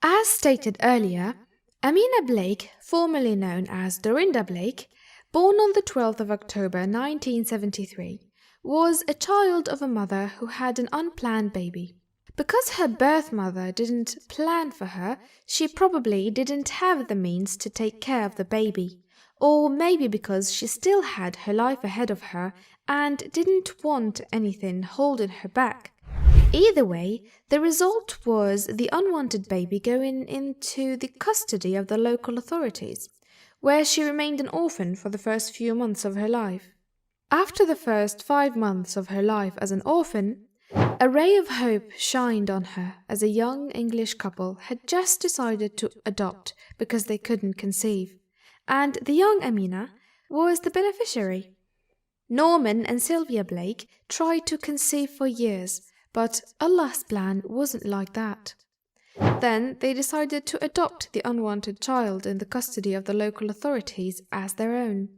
As stated earlier, Amina Blake, formerly known as Dorinda Blake, born on the 12th of October 1973, was a child of a mother who had an unplanned baby. Because her birth mother didn't plan for her, she probably didn't have the means to take care of the baby, or maybe because she still had her life ahead of her and didn't want anything holding her back. Either way, the result was the unwanted baby going into the custody of the local authorities, where she remained an orphan for the first few months of her life. After the first 5 months of her life as an orphan, a ray of hope shined on her as a young English couple had just decided to adopt because they couldn't conceive, and the young Amina was the beneficiary. Norman and Sylvia Blake tried to conceive for years, but Allah's plan wasn't like that. Then they decided to adopt the unwanted child in the custody of the local authorities as their own.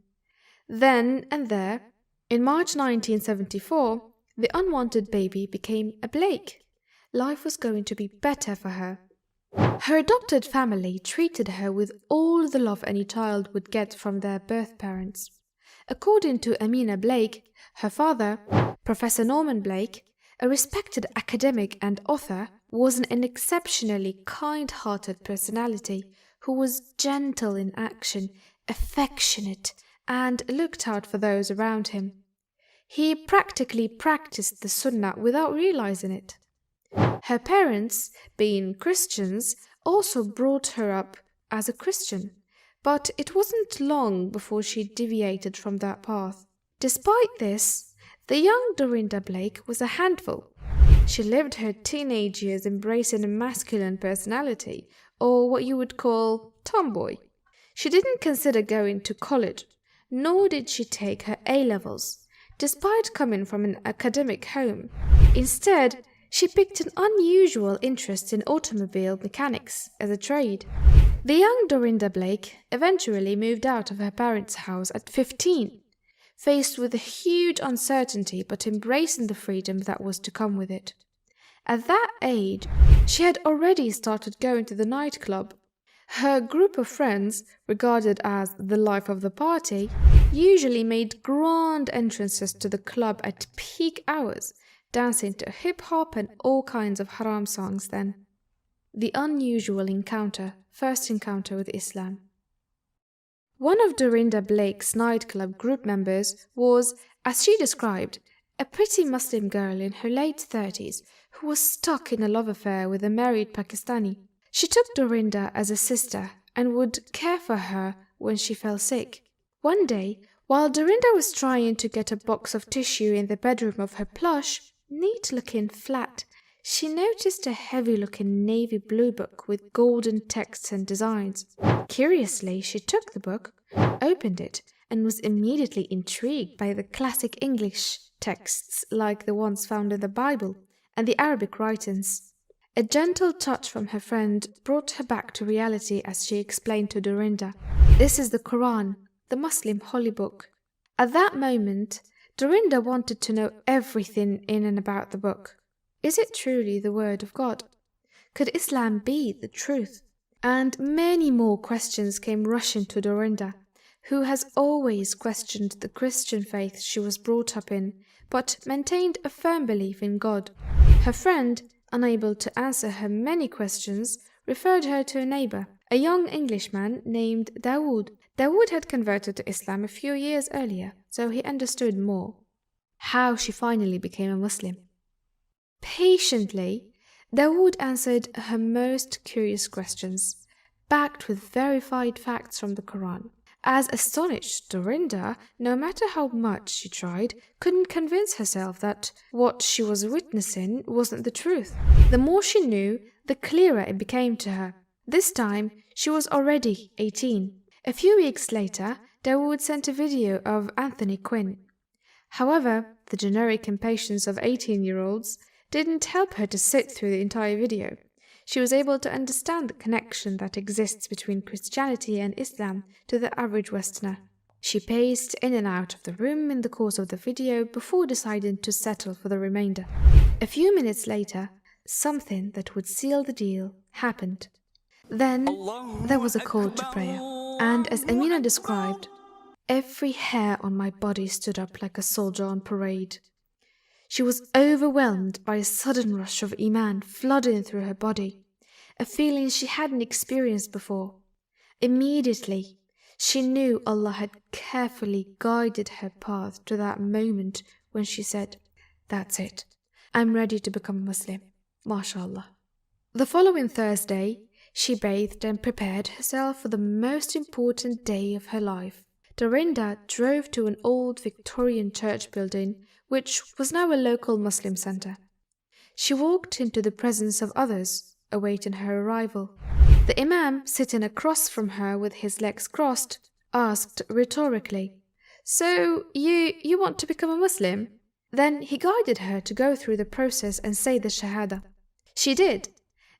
Then and there, in March 1974, the unwanted baby became a Blake. Life was going to be better for her. Her adopted family treated her with all the love any child would get from their birth parents. According to Amina Blake, her father, Professor Norman Blake, a respected academic and author, was an exceptionally kind-hearted personality who was gentle in action, affectionate, and looked out for those around him. He practically practiced the Sunnah without realizing it. Her parents, being Christians, also brought her up as a Christian, but it wasn't long before she deviated from that path. Despite this, the young Dorinda Blake was a handful. She lived her teenage years embracing a masculine personality, or what you would call tomboy. She didn't consider going to college, nor did she take her A-levels, despite coming from an academic home. Instead, she picked an unusual interest in automobile mechanics as a trade. The young Dorinda Blake eventually moved out of her parents' house at 15, faced with a huge uncertainty but embracing the freedom that was to come with it. At that age, she had already started going to the nightclub. Her group of friends, regarded as the life of the party, usually made grand entrances to the club at peak hours, dancing to hip-hop and all kinds of haram songs then. The unusual first encounter with Islam. One of Dorinda Blake's nightclub group members was, as she described, a pretty Muslim girl in her late 30s who was stuck in a love affair with a married Pakistani. She took Dorinda as a sister and would care for her when she fell sick. One day, while Dorinda was trying to get a box of tissue in the bedroom of her plush, neat-looking flat, she noticed a heavy-looking navy blue book with golden texts and designs. Curiously, she took the book, opened it, and was immediately intrigued by the classic English texts like the ones found in the Bible and the Arabic writings. A gentle touch from her friend brought her back to reality as she explained to Dorinda, "This is the Quran, the Muslim holy book." At that moment, Dorinda wanted to know everything in and about the book. Is it truly the word of God? Could Islam be the truth? And many more questions came rushing to Dorinda, who has always questioned the Christian faith she was brought up in, but maintained a firm belief in God. Her friend, unable to answer her many questions, referred her to a neighbor, a young Englishman named Dawood. Dawood had converted to Islam a few years earlier, so he understood more. How she finally became a Muslim. Patiently, Dawood answered her most curious questions, backed with verified facts from the Quran. As astonished, Dorinda, no matter how much she tried, couldn't convince herself that what she was witnessing wasn't the truth. The more she knew, the clearer it became to her. This time, she was already 18. A few weeks later, Dawood sent a video of Anthony Quinn. However, the generic impatience of 18-year-olds didn't help her to sit through the entire video. She was able to understand the connection that exists between Christianity and Islam to the average Westerner. She paced in and out of the room in the course of the video before deciding to settle for the remainder. A few minutes later, something that would seal the deal happened. Then there was a call to prayer, and as Amina described, every hair on my body stood up like a soldier on parade. She was overwhelmed by a sudden rush of Iman flooding through her body, a feeling she hadn't experienced before. Immediately, she knew Allah had carefully guided her path to that moment when she said, "That's it. I'm ready to become a Muslim. MashaAllah." The following Thursday, she bathed and prepared herself for the most important day of her life. Dorinda drove to an old Victorian church building, which was now a local Muslim centre. She walked into the presence of others, awaiting her arrival. The Imam, sitting across from her with his legs crossed, asked rhetorically, "So, you want to become a Muslim?" Then he guided her to go through the process and say the Shahada. She did,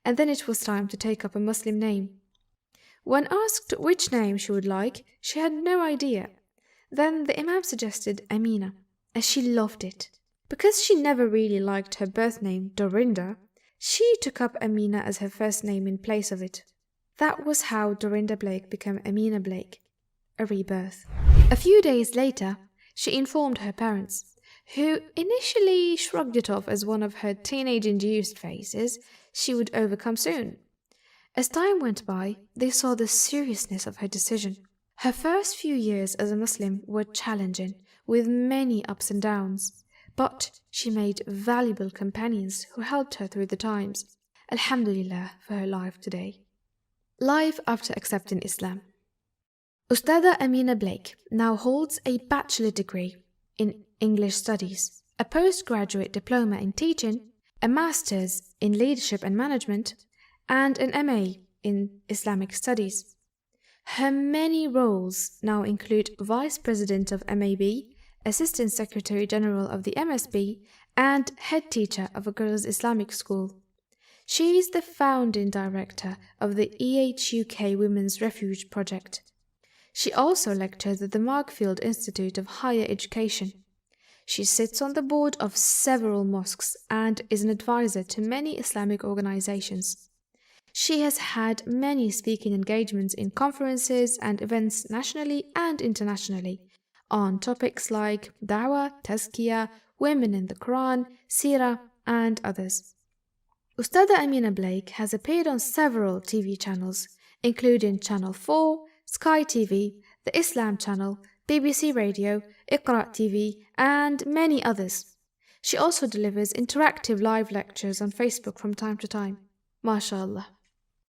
and then it was time to take up a Muslim name. When asked which name she would like, she had no idea. Then the Imam suggested Amina, and she loved it. Because she never really liked her birth name, Dorinda, she took up Amina as her first name in place of it. That was how Dorinda Blake became Amina Blake, a rebirth. A few days later, she informed her parents, who initially shrugged it off as one of her teenage-induced phases she would overcome soon. As time went by, they saw the seriousness of her decision. Her first few years as a Muslim were challenging, with many ups and downs, but she made valuable companions who helped her through the times. Alhamdulillah for her life today. Life after accepting Islam. Ustada Amina Blake now holds a bachelor degree in English Studies, a postgraduate diploma in teaching, a master's in leadership and management, and an MA in Islamic Studies. Her many roles now include Vice President of MAB, Assistant Secretary General of the MSB, and Head Teacher of a girls' Islamic school. She is the founding director of the EHUK Women's Refuge Project. She also lectures at the Markfield Institute of Higher Education. She sits on the board of several mosques and is an advisor to many Islamic organizations. She has had many speaking engagements in conferences and events nationally and internationally on topics like Dawah, Tazkiyah, women in the Quran, Seerah, and others. Ustada Amina Blake has appeared on several TV channels, including Channel 4, Sky TV, the Islam Channel, BBC Radio, Iqra TV, and many others. She also delivers interactive live lectures on Facebook from time to time. MashaAllah.